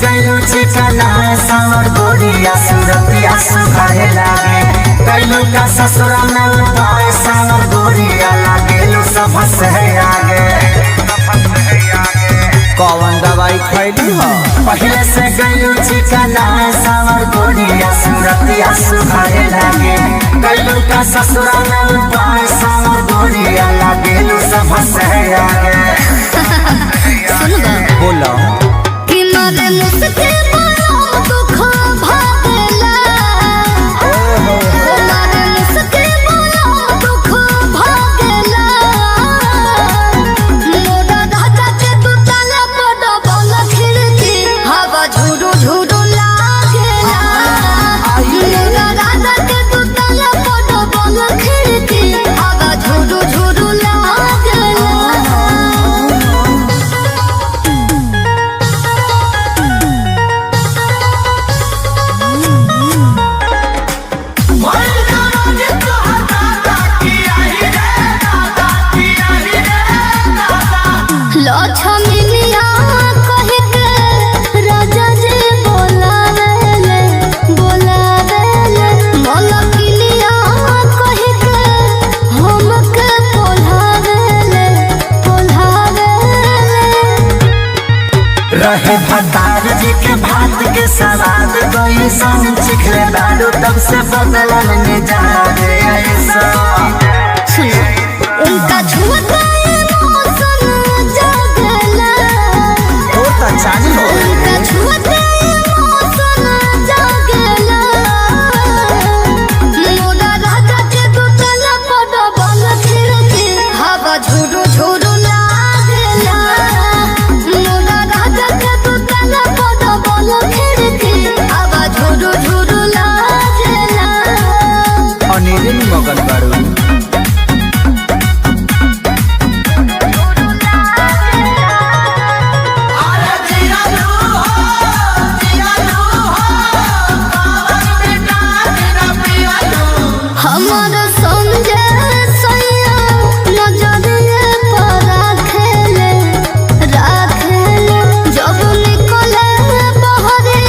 गैलू चिकना सावर गोरिया सूरतिया सुखाए लागे गैलू का ससुरा में उपाय सावर गोरिया लागेलू सब से आगे। कौन दवाई खैली हो? पहले से गैलू चिकना सावर गोरिया सूरतिया सुखाए लागे गैलू का ससुरा में उपाय सावर गोरिया लागेलू सब से आगे। बोलो कि मारे मुझसे बड़ा दुख भागेला मारे मुझसे बड़ा दुख भागेला मोरा दादा के दुताला पड़ बोल खिड़की हवा झुरु झुरु लागेला मोरा दादा के दुताला पड़ बोल खिड़की हवा झुरु झुरु लागेला। लक्ष्मीनिया कह के राजा जी बोलावेले मलकिनिया कह के हमके बोलावेले रहे भतार जी के भात के सवाद कोई संग चिखले लाडू तब से बदलन में जा रे ऐसा। सुनो उनका छुआ मौसम जागला तो चाली हो उनका छुआ मौसम जागला मोरा राजा के दुतला पड़ बल खिड़की हवा झुरु झुरु लागला मोरा राजा के दुतला पड़ बल खिड़की हवा झुरु झुरु लागला। अनिल मगन बारू हमर संगे सैया नजरिए पर राखेले जब निकले बहरे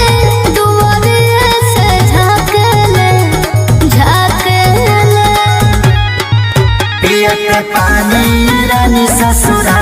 दुआरिए से झाकेले पिए के पानी रानी ससुरा